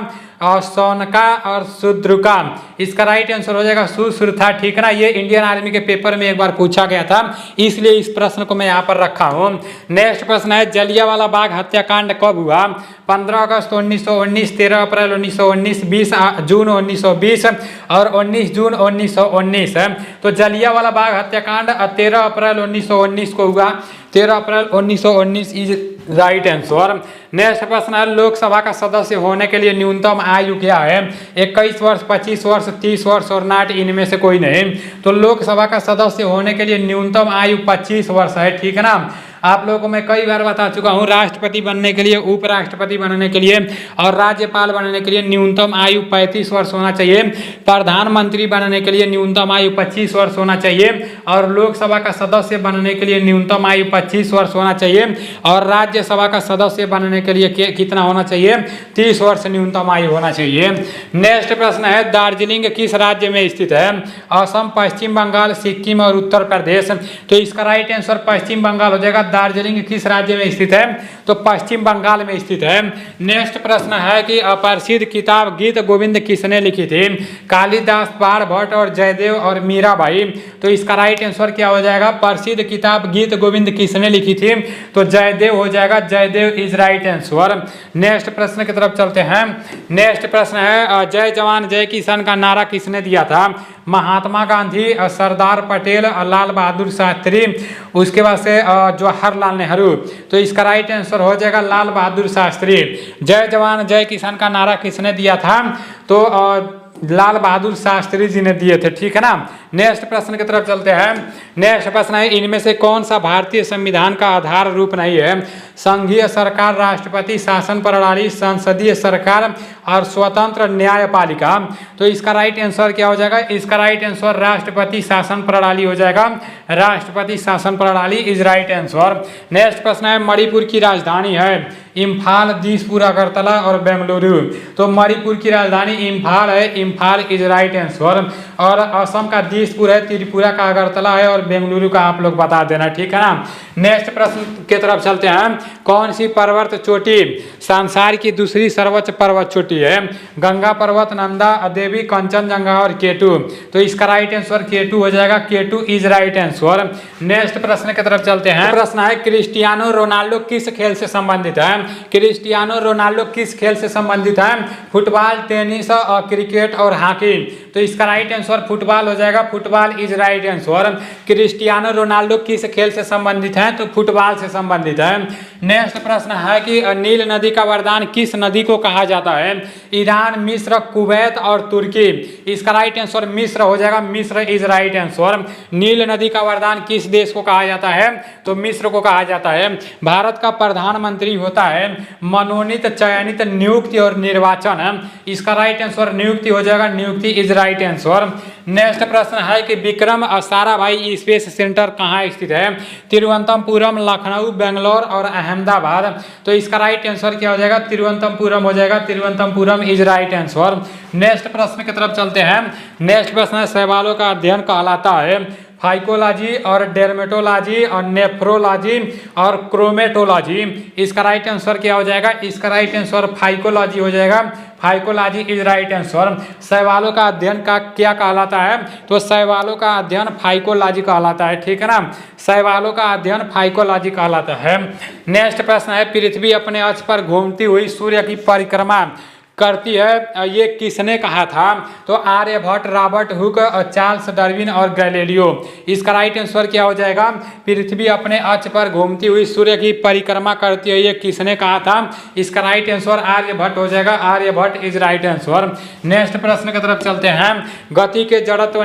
और सोनका और शुद्रुका। इसका राइट आंसर हो जाएगा सुश्रुता, ठीक है ना। ये इंडियन आर्मी के पेपर में एक बार पूछा गया था, इसलिए इस प्रश्न को मैं यहाँ पर रखा हूँ। नेक्स्ट प्रश्न है जलियांवाला बाग हत्याकांड कब हुआ? 15 अगस्त 1919, 13 अप्रैल 1919, 20 जून 1920 और 19 जून 1919 है। तो जलियांवाला बाग हत्याकांड 13 अप्रैल 1919 को हुआ। 13 अप्रैल 1919 इज राइट आंसर। नेक्स्ट प्रश्न है लोकसभा का सदस्य होने के लिए न्यूनतम आयु क्या है? 21 वर्ष, 25 वर्ष, 30 वर्ष और नाट इनमें से कोई नहीं। तो लोकसभा का सदस्य होने के लिए न्यूनतम आयु 25 वर्ष है, ठीक है ना। आप लोगों को मैं कई बार बता चुका हूँ राष्ट्रपति बनने के लिए, उपराष्ट्रपति बनने के लिए और राज्यपाल बनने के लिए न्यूनतम आयु 35 वर्ष होना चाहिए। प्रधानमंत्री बनने के लिए न्यूनतम आयु 25 वर्ष होना चाहिए और लोकसभा का सदस्य बनने के लिए न्यूनतम आयु 25 वर्ष होना चाहिए और राज्यसभा का सदस्य बनने के लिए कितना होना चाहिए? 30 वर्ष न्यूनतम आयु होना चाहिए। नेक्स्ट प्रश्न है दार्जिलिंग किस राज्य में स्थित है? असम, पश्चिम बंगाल, सिक्किम और उत्तर प्रदेश। तो इसका राइट आंसर पश्चिम बंगाल हो जाएगा। दार्जिलिंग किस राज्य में स्थित है? तो पश्चिम बंगाल में स्थित है। नेक्स्ट प्रश्न है कि प्रसिद्ध किताब गीत गोविंद किसने लिखी थी? कालिदास, बाणभट्ट और जयदेव और मीराबाई। तो इसका राइट आंसर क्या हो जाएगा? प्रसिद्ध किताब गीत गोविंद किसने लिखी थी? तो जयदेव हो जाएगा। Jaidev is right answer. Next प्रश्न की तरफ चलते हैं। नेक्स्ट प्रश्न है जय जवान जय किसान का नारा किसने दिया था? महात्मा गांधी, सरदार पटेल, लाल बहादुर शास्त्री, उसके बाद से जवाहरलाल नेहरू। तो इसका राइट आंसर हो जाएगा लाल बहादुर शास्त्री। जय जवान जय किसान का नारा किसने दिया था? तो लाल बहादुर शास्त्री जी ने दिए थे, ठीक है ना। नेक्स्ट प्रश्न की तरफ चलते हैं। नेक्स्ट प्रश्न है, इनमें से कौन सा भारतीय संविधान का आधार रूप नहीं है? संघीय सरकार, राष्ट्रपति शासन प्रणाली, संसदीय सरकार और स्वतंत्र न्यायपालिका। तो इसका राइट आंसर क्या हो जाएगा? इसका राइट आंसर राष्ट्रपति शासन प्रणाली हो जाएगा। राष्ट्रपति शासन प्रणाली इज राइट आंसर। नेक्स्ट प्रश्न है, मणिपुर की राजधानी है इम्फाल, दिसपुर, अगरतला और बेंगलुरु। तो मणिपुर की राजधानी इम्फाल है, इम्फाल इज राइट आंसर। और असम का दिसपुर है, त्रिपुरा का अगरतला है और बेंगलुरु का आप लोग बता देना, ठीक है ना। नेक्स्ट प्रश्न की तरफ चलते हैं। कौन सी पर्वत चोटी संसार की दूसरी सर्वोच्च पर्वत चोटी है? गंगा पर्वत, नंदा देवी, कंचनजंगा और केटू। तो इसका राइट आंसर केटू हो जाएगा। केटू इज राइट आंसर। नेक्स्ट प्रश्न की तरफ चलते हैं। प्रश्न है, क्रिस्टियानो रोनाल्डो किस खेल से संबंधित है? क्रिस्टियानो रोनाल्डो किस खेल से संबंधित है? फुटबॉल, टेनिस और क्रिकेट और हॉकी। तो इसका राइट आंसर फुटबॉल हो जाएगा। Football is right answer. Cristiano Ronaldo किस खेल से संबंधित है? तो फुटबॉल से संबंधित है। नेक्स्ट प्रश्न है कि नील नदी का वरदान किस नदी को कहा जाता है? ईरान, मिस्र, कुवैत और तुर्की। इसका राइट आंसर मिस्र हो जाएगा। मिस्र इज राइट आंसर। नील नदी का वरदान किस देश को कहा जाता है? तो मिस्र को कहा जाता है। भारत का प्रधानमंत्री होता है मनोनीत, चयनित, नियुक्ति और निर्वाचन। इसका राइट आंसर नियुक्ति हो जाएगा। नियुक्ति इज राइट आंसर। नेक्स्ट प्रश्न है कि विक्रम साराभाई स्पेस सेंटर कहाँ स्थित है? तिरुवनंतपुरम, लखनऊ, बेंगलोर और अहमदाबाद। तो इसका राइट आंसर क्या हो जाएगा? तिरुवनंतपुरम हो जाएगा। Thiruvananthapuram is right answer. Next प्रश्न की तरफ चलते हैं। नेक्स्ट प्रश्न है, शैवालों का अध्ययन कहलाता है फाइकोलॉजी और डेर्मेटोलॉजी और नेफ्रोलॉजी और क्रोमेटोलॉजी। इसका राइट आंसर क्या हो जाएगा? इसका राइट आंसर फाइकोलॉजी हो जाएगा। Phycology is right answer. शैवालों का अध्ययन का क्या कहलाता है? तो शैवालों का अध्ययन फाइकोलॉजी कहलाता है, ठीक है ना। शैवालों का अध्ययन फाइकोलॉजी कहलाता है। नेक्स्ट प्रश्न है, पृथ्वी अपने अक्ष पर घूमती हुई सूर्य की परिक्रमा करती है, ये किसने कहा था? तो Aryabhatta, Robert Hooke, Charles Darwin और गैलीलियो। इसका राइट आंसर क्या हो जाएगा? पृथ्वी अपने अक्ष पर घूमती हुई सूर्य की परिक्रमा करती है, ये किसने कहा था? इसका राइट आंसर आर्यभट्ट हो जाएगा। Aryabhatta is right answer. Next प्रश्न की तरफ चलते हैं। गति के जड़त्व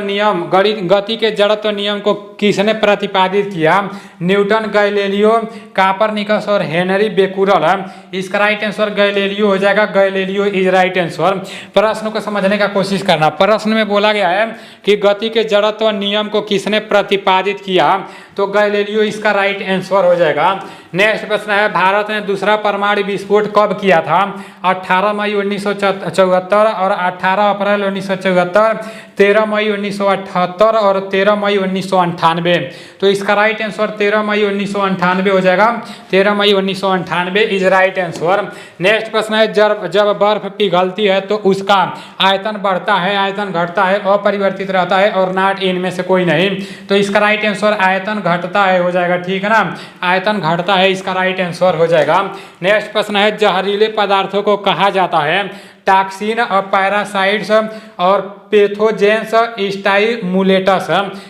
नियम को किसने प्रतिपादित किया? न्यूटन, गैलीलियो, कापरनिकस और हेनरी बेकुरल। इसका राइट आंसर गैलीलियो हो जाएगा। Galileo is right answer. प्रश्न को समझने का कोशिश करना। प्रश्न में बोला गया है कि गति के जड़त्व नियम को किसने प्रतिपादित किया? तो गैलीलियो इसका राइट आंसर हो जाएगा। नेक्स्ट प्रश्न है, भारत ने दूसरा परमाणु विस्फोट कब किया था? 18 मई 1974 और 18 अप्रैल 1974, 13 मई 1978 और 13 मई 1998। तो इसका राइट आंसर 13 मई 1998 हो जाएगा। 13 मई 1998 इज राइट आंसर। नेक्स्ट प्रश्न है, जब बर्फ पिघलती है तो उसका आयतन बढ़ता है, आयतन घटता है, अपरिवर्तित रहता है और नॉट इनमें से कोई नहीं। तो इसका राइट आंसर आयतन घटता है हो जाएगा, ठीक है ना। आयतन घटता है, इसका राइट आंसर हो जाएगा। नेक्स्ट प्रश्न है, जहरीले पदार्थों को कहा जाता है टॉक्सिन और पैरासाइट्स और पैथोजेंस स्टाइमुलेटस।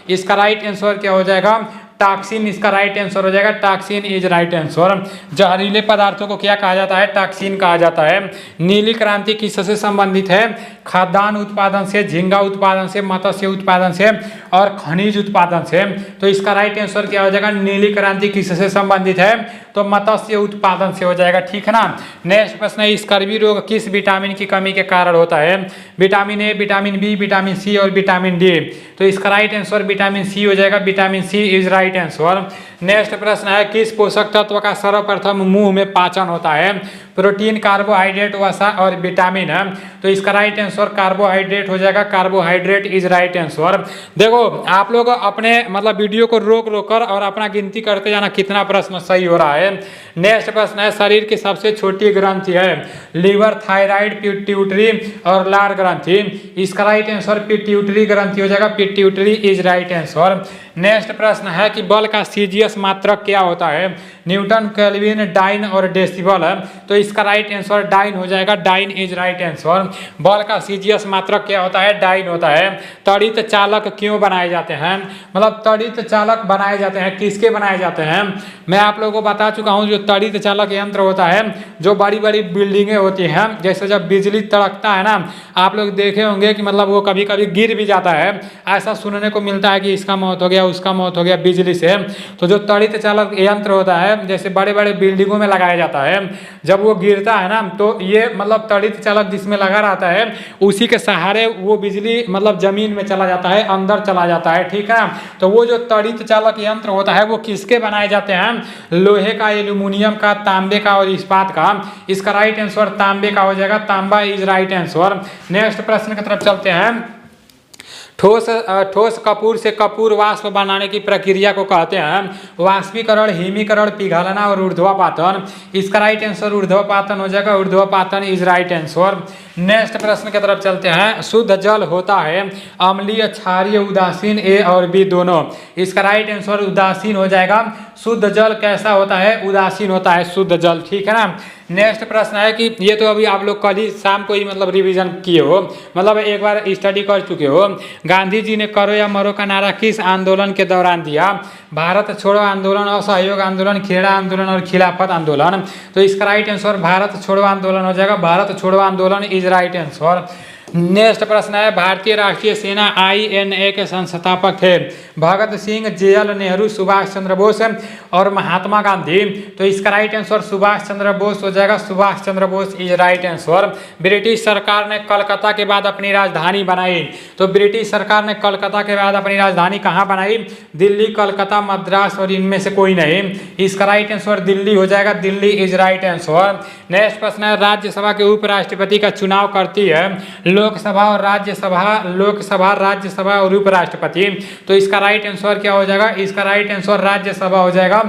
इसका राइट आंसर क्या हो जाएगा? टॉक्सिन इसका राइट आंसर हो जाएगा। Toxin is right answer. जहरीले पदार्थों को क्या कहा जाता है? टॉक्सिन कहा जाता है। नीली क्रांति किससे संबंधित है? खाद्यान्न उत्पादन से, झींगा उत्पादन से, मत्स्य उत्पादन से और खनिज उत्पादन से। तो इसका राइट आंसर क्या हो जाएगा? नीली क्रांति किससे संबंधित है? तो मत्स्य उत्पादन से हो जाएगा, ठीक है ना। नेक्स्ट प्रश्न है, स्कर्वी रोग किस विटामिन की कमी के कारण होता है? Vitamin A, vitamin B, vitamin C और विटामिन डी। तो इसका राइट आंसर विटामिन सी हो जाएगा। Vitamin C is right answer. Next प्रश्न है, किस पोषक तत्व का सर्वप्रथम मुंह में पाचन होता है? प्रोटीन, कार्बोहाइड्रेट, वसा और विटामिन है। तो इसका राइट आंसर कार्बोहाइड्रेट हो जाएगा। Carbohydrate is right answer. देखो आप लोग अपने मतलब वीडियो को रोक कर और अपना गिनती करते जाना कितना प्रश्न सही हो रहा है। नेक्स्ट प्रश्न है, शरीर की सबसे छोटी ग्रंथि है लीवर, थायराइड, पिट्यूटरी और लार ग्रंथि। इसका राइट आंसर पिट्यूटरी ग्रंथि हो जाएगा। Pituitary is right answer. Next प्रश्न है कि बल का सीजीएस मात्रक क्या होता है? न्यूटन, केल्विन, डाइन और डेसिबल है। तो इसका राइट आंसर डाइन हो जाएगा, डाइन इज राइट आंसर। बल का सीजीएस मात्रक क्या होता है? डाइन होता है। त्वरित चालक क्यों बनाए जाते हैं? मतलब त्वरित चालक बनाए जाते हैं, किसके बनाए जाते हैं? मैं आप लोगों को बता चुका हूं, जो त्वरित चालक यंत्र होता है, जो बड़ी बड़ी बिल्डिंगें होती हैं, जैसे जब बिजली तड़कता है ना, आप लोग देखे होंगे कि मतलब वो कभी कभी गिर भी जाता है। ऐसा सुनने को मिलता है कि इसका मौत हो गया, उसका मौत हो गया बिजली से। तो जो त्वरित चालक यंत्र होता है, जैसे बड़े बड़े बिल्डिंगों में लगाया जाता है, जब वो गिरता है ना, तो ये मतलब त्वरित चालक जिसमें लगा रहता है, उसी के सहारे वो बिजली मतलब जमीन में चला जाता है, अंदर चला जाता है, ठीक है। तो वो जो त्वरित चालक यंत्र होता है वो किसके बनाए जाते हैं? लोहे का, एल्यूमिनियम का, तांबे का और इस्पात का। इसका राइट आंसर तांबे का हो जाएगा, तांबा इज राइट आंसर। नेक्स्ट प्रश्न की तरफ चलते हैं। ठोस कपूर से कपूर वाष्प बनाने की प्रक्रिया को कहते हैं वाष्पीकरण, हिमीकरण, पिघलना और ऊर्ध्वपातन। इसका राइट आंसर ऊर्ध्वपातन हो जाएगा, ऊर्ध्वपातन इज राइट आंसर। नेक्स्ट प्रश्न की तरफ चलते हैं। शुद्ध जल होता है अम्लीय, क्षारीय, उदासीन, ए और बी दोनों। इसका राइट आंसर उदासीन हो जाएगा। शुद्ध जल कैसा होता है? उदासीन होता है शुद्ध जल, ठीक है ना। नेक्स्ट प्रश्न है कि ये तो अभी आप लोग कल ही शाम को ही मतलब रिवीजन किए हो, मतलब एक बार स्टडी कर चुके हो। गांधी जी ने करो या मरो का नारा किस आंदोलन के दौरान दिया? भारत छोड़ो आंदोलन, असहयोग आंदोलन, खेड़ा आंदोलन और खिलाफत आंदोलन। तो इसका राइट आंसर भारत छोड़ो आंदोलन हो जाएगा, भारत छोड़ो आंदोलन इज राइट आंसर। नेक्स्ट प्रश्न है। भारतीय राष्ट्रीय सेना INA के संस्थापक थे भगत सिंह, JL नेहरू, सुभाष चंद्र बोस और महात्मा गांधी। तो इसका राइट आंसर सुभाष चंद्र बोस हो जाएगा, Subhash Chandra Bose is right answer. British सरकार ने कलकत्ता के बाद अपनी राजधानी बनाई। तो ब्रिटिश सरकार ने कलकत्ता के बाद अपनी राजधानी कहाँ बनाई? दिल्ली, कलकत्ता, मद्रास और इनमें से कोई नहीं। इसका राइट आंसर दिल्ली हो जाएगा, Delhi is right answer. Next प्रश्न है। राज्यसभा के उपराष्ट्रपति का चुनाव करती है लोकसभा और राज्यसभा, लोकसभा, राज्यसभा और उपराष्ट्रपति। तो इसका राइट आंसर क्या हो जाएगा? इसका राइट आंसर राज्यसभा हो जाएगा,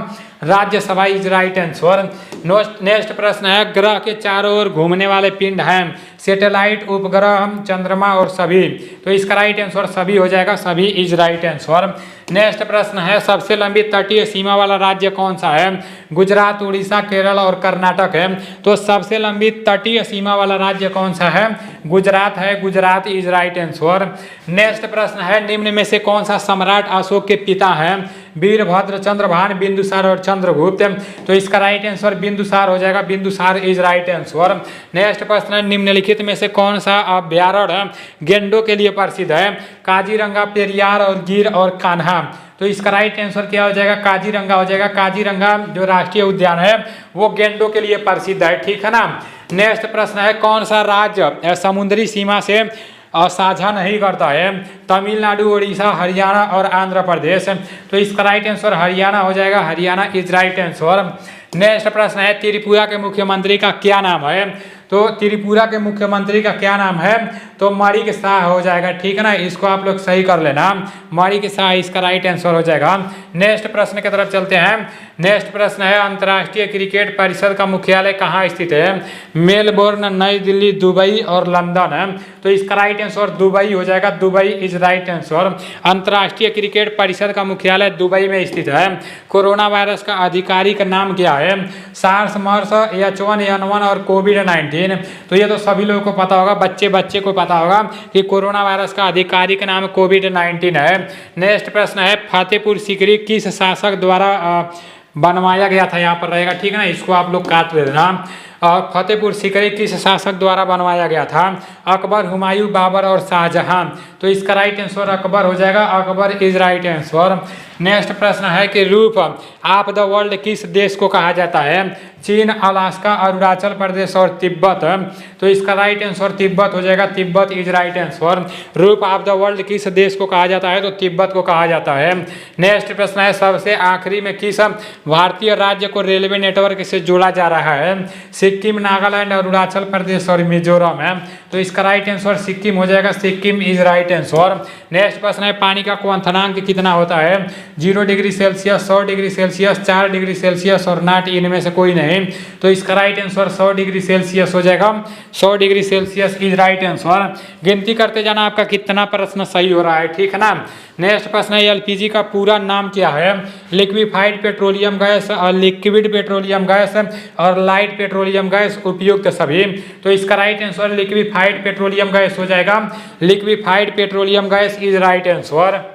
Rajya Sabha is right answer. Next प्रश्न है। ग्रह के चारों ओर घूमने वाले पिंड हैं सैटेलाइट, उपग्रह, चंद्रमा और सभी। तो इसका राइट आंसर सभी हो जाएगा, सभी इज राइट आंसर। नेक्स्ट प्रश्न है। सबसे लंबी तटीय सीमा वाला राज्य कौन सा है? गुजरात, उड़ीसा, केरल और कर्नाटक है। तो सबसे लंबी तटीय सीमा वाला राज्य कौन सा है? गुजरात है, Gujarat is right answer. Next प्रश्न है। निम्न में से कौन सा सम्राट अशोक के पिता है? वीरभद्र, चंद्रभान, बिंदुसार और चंद्रगुप्त। तो इसका राइट आंसर बिंदुसार हो जाएगा, Bindusara is right answer. Next प्रश्न है। निम्नलिखित में से कौन सा अभ्यारण्य गेंडों के लिए प्रसिद्ध है? काजीरंगा, पेरियार और गिर और कान्हा। तो इसका राइट आंसर क्या हो जाएगा? काजीरंगा हो जाएगा। काजीरंगा जो राष्ट्रीय उद्यान है वो गेंडों के लिए प्रसिद्ध है, ठीक है ना। नेक्स्ट प्रश्न है। कौन सा राज्य समुद्री सीमा से साझा नहीं करता है? तमिलनाडु, उड़ीसा, हरियाणा और आंध्र प्रदेश। तो इसका राइट आंसर हरियाणा हो जाएगा, Haryana is right answer. Next प्रश्न है। त्रिपुरा के मुख्यमंत्री का क्या नाम है? तो त्रिपुरा के मुख्यमंत्री का क्या नाम है? तो माणिक शाह हो जाएगा, ठीक है ना। इसको आप लोग सही कर लेना, माणिक शाह इसका राइट आंसर हो जाएगा। नेक्स्ट प्रश्न की तरफ चलते हैं। नेक्स्ट प्रश्न है। अंतर्राष्ट्रीय क्रिकेट परिषद का मुख्यालय कहाँ स्थित है? मेलबोर्न, नई दिल्ली, दुबई और लंदन है। तो इसका राइट आंसर दुबई हो जाएगा, दुबई इज राइट आंसर। अंतर्राष्ट्रीय क्रिकेट परिषद का मुख्यालय दुबई में स्थित है। कोरोना वायरस का आधिकारिक नाम क्या है? सार्स, मर्स, H1N1 और कोविड-19। तो ये तो सभी लोगों को पता होगा, बच्चे बच्चे को पता होगा कि कोरोना वायरस का आधिकारिक नाम कोविड-19 है। नेक्स्ट प्रश्न है। फतेहपुर सीकरी किस शासक द्वारा बनवाया गया था? यहाँ पर रहेगा, ठीक है ना। इसको आप लोग काट देना। फतेहपुर सीकरी किस शासक द्वारा बनवाया गया था? अकबर, हुमायूं, बाबर और शाहजहां। तो इसका राइट आंसर अकबर हो जाएगा, Akbar is right answer. Next प्रश्न है कि रूफ ऑफ द वर्ल्ड किस देश को कहा जाता है? चीन, अलास्का, अरुणाचल प्रदेश और तिब्बत। तो इसका राइट आंसर तिब्बत हो जाएगा, Tibet is right answer. Roof of the world किस देश को कहा जाता है? तो तिब्बत को कहा जाता है। नेक्स्ट प्रश्न है। सबसे आखिरी में किस भारतीय राज्य को रेलवे नेटवर्क से जोड़ा जा रहा है? सिक्किम, नागालैंड, अरुणाचल प्रदेश और मिजोरम है। तो इसका राइट आंसर सिक्किम हो जाएगा, Sikkim is right answer. Next प्रश्न है। पानी का क्वथनांक कितना होता है? 0 degree Celsius, 100 degree Celsius, 4 degree Celsius और नॉट इनमें से कोई नहीं। तो इसका राइट आंसर 100 डिग्री सेल्सियस हो जाएगा, 100 degree Celsius is right answer. गिनती करते जाना आपका कितना प्रश्न सही हो रहा है, ठीक है ना। नेक्स्ट प्रश्न है। LPG का पूरा नाम क्या है? लिक्विफाइड पेट्रोलियम गैस और लिक्विड पेट्रोलियम गैस और लाइट पेट्रोलियम गैस उपयुक्त सभी। तो इसका right answer liquefied petroleum gas हो जाएगा। Liquefied petroleum gas is right answer.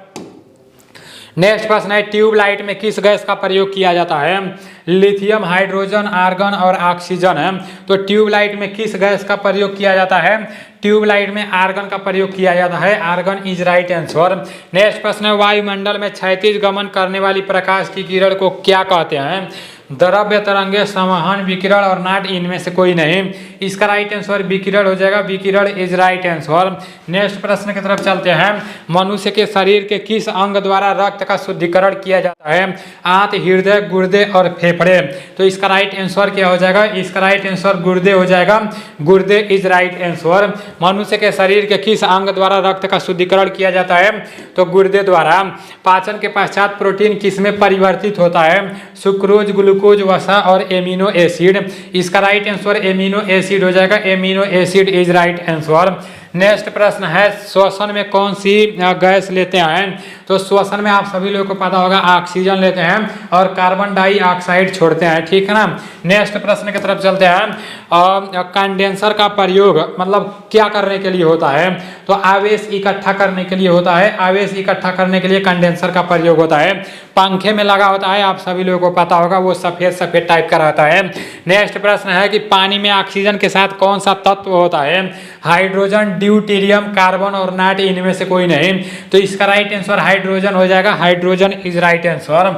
Next प्रश्न है ट्यूबलाइट में किस गैस का प्रयोग किया जाता है? लिथियम, हाइड्रोजन, आर्गन और ऑक्सीजन है। तो ट्यूबलाइट में किस गैस का प्रयोग किया जाता है? ट्यूबलाइट में आर्गन का प्रयोग किया जाता है। Argon is right answer. Next प्रश्न है वायुमंडल में क्षैतिज गमन करने वाली प्रकाश की किरण को क्या कहते हैं? द्रव्य, तरंगे, संवहन, विकिरण और नाट, इनमें से कोई नहीं। इसका राइट आंसर विकिरण हो जाएगा। विकिरण इज राइट आंसर। नेक्स्ट प्रश्न की तरफ चलते हैं। मनुष्य के शरीर के किस अंग द्वारा रक्त का शुद्धिकरण किया जाता है? आंत, हृदय, गुर्दे और फेफड़े। तो इसका राइट आंसर क्या हो जाएगा? इसका राइट आंसर गुर्दे हो जाएगा। गुर्दे इज राइट आंसर। मनुष्य के शरीर के किस अंग द्वारा रक्त का शुद्धिकरण किया जाता है? तो गुर्दे द्वारा। पाचन के पश्चात प्रोटीन किसमें परिवर्तित होता है? सुक्रोज, ग्लूकोज, वसा और एमिनो एसिड। इसका राइट आंसर एमिनो एसिड हो जाएगा। Amino acid is right answer. Next प्रश्न है श्वसन में कौन सी गैस लेते हैं? तो श्वसन में आप सभी लोगों को पता होगा ऑक्सीजन लेते हैं और कार्बन डाइऑक्साइड छोड़ते हैं, ठीक है ना। नेक्स्ट प्रश्न की तरफ चलते हैं। कंडेंसर का प्रयोग मतलब क्या करने के लिए होता है? तो आवेश इकट्ठा करने के लिए होता है। आवेश इकट्ठा करने के लिए कंडेंसर का प्रयोग होता है। पंखे में लगा होता है, आप सभी लोगों को पता होगा, वो सफेद सफेद टाइप का रहता है। नेक्स्ट प्रश्न है कि पानी में ऑक्सीजन के साथ कौन सा तत्व होता है? हाइड्रोजन, ड्यूटेरियम, कार्बन और नाट, इनमें से कोई नहीं। तो इसका राइट आंसर हाइड्रोजन हो जाएगा। Hydrogen is right answer.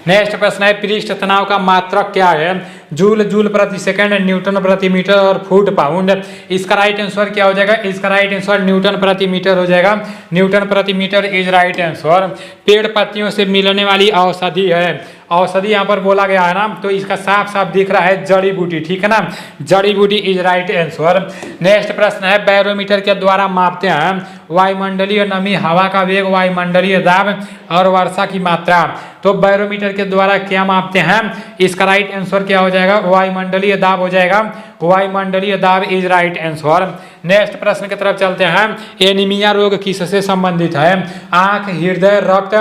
Next प्रश्न है पृष्ठ तनाव का मात्रक क्या है? जूल, जूल प्रति सेकंड, न्यूटन प्रति मीटर और फुट पाउंड। इसका राइट आंसर क्या हो जाएगा? इसका राइट आंसर न्यूटन प्रति मीटर हो जाएगा। न्यूटन प्रति मीटर इज राइट आंसर। पेड़ पत्तियों से मिलने वाली औषधि है। औषधि यहाँ पर बोला गया है ना, तो इसका साफ साफ दिख रहा है जड़ी बूटी, ठीक है ना। जड़ी बूटी इज राइट आंसर। नेक्स्ट प्रश्न है बैरोमीटर के द्वारा मापते हैं वायुमंडलीय नमी, हवा का वेग, वायुमंडलीय दाब और वर्षा की मात्रा। तो बैरोमीटर के द्वारा क्या मापते हैं? इसका राइट आंसर क्या हो जाएगा? वायुमंडलीय दाब हो जाएगा। वायुमंडलीय दाब इज राइट आंसर। नेक्स्ट प्रश्न की तरफ चलते हैं। एनीमिया रोग किससे संबंधित है? आंख, हृदय, रक्त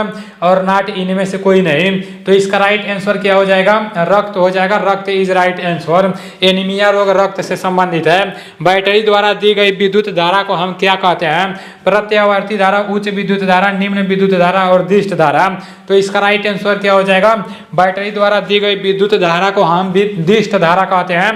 और नाट, इनमें से कोई नहीं। तो इसका राइट आंसर क्या हो जाएगा? रक्त हो जाएगा। रक्त इज राइट आंसर। एनीमिया रोग रक्त से संबंधित है। बैटरी द्वारा दी गई विद्युत धारा को हम क्या कहते हैं? प्रत्यावर्ती धारा, उच्च विद्युत धारा, निम्न विद्युत धारा और दिष्ट धारा। तो इसका राइट आंसर क्या हो जाएगा? बैटरी द्वारा दी गई विद्युत धारा को हम दिष्ट धारा कहते हैं।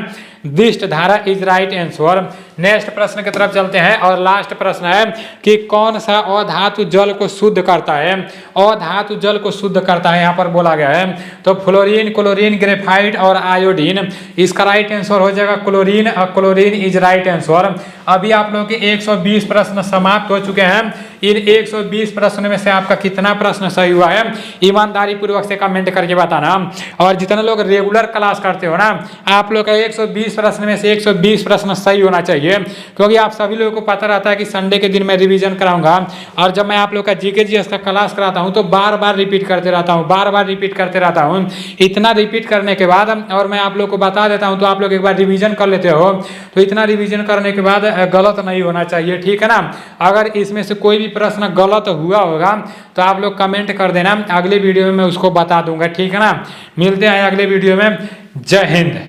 दिष्ट धारा इज राइट आंसर। नेक्स्ट प्रश्न की तरफ चलते हैं और लास्ट प्रश्न है कि कौन सा अधातु जल को शुद्ध करता है? अधातु जल को शुद्ध करता है यहाँ पर बोला गया है। तो फ्लोरीन, क्लोरीन, ग्रेफाइट और आयोडीन। इसका राइट आंसर हो जाएगा chlorine. Chlorine is right answer. अभी आप लोगों के 120 प्रश्न समाप्त हो चुके हैं। इन 120 प्रश्न में से आपका कितना प्रश्न सही हुआ है ईमानदारी पूर्वक से कमेंट करके बताना। और जितने लोग रेगुलर क्लास करते हो ना, आप लोग का 120 प्रश्न में से 120 प्रश्न सही होना चाहिए, क्योंकि आप सभी लोगों को पता रहता है कि संडे के दिन मैं रिवीजन कराऊंगा। और जब मैं आप लोग का जीके जीएस का क्लास कराता हूं तो बार बार रिपीट करते रहता हूं, बार बार रिपीट करते रहता हूं। इतना रिपीट करने के बाद और मैं आप लोग को बता देता हूं तो आप लोग एक बार रिवीजन कर लेते हो। तो इतना रिवीजन करने के बाद गलत नहीं होना चाहिए, ठीक है ना। अगर इसमें से कोई भी प्रश्न गलत हुआ होगा तो आप लोग कमेंट कर देना, अगले वीडियो में मैं उसको बता दूंगा, ठीक है ना। मिलते हैं अगले वीडियो में। जय हिंद।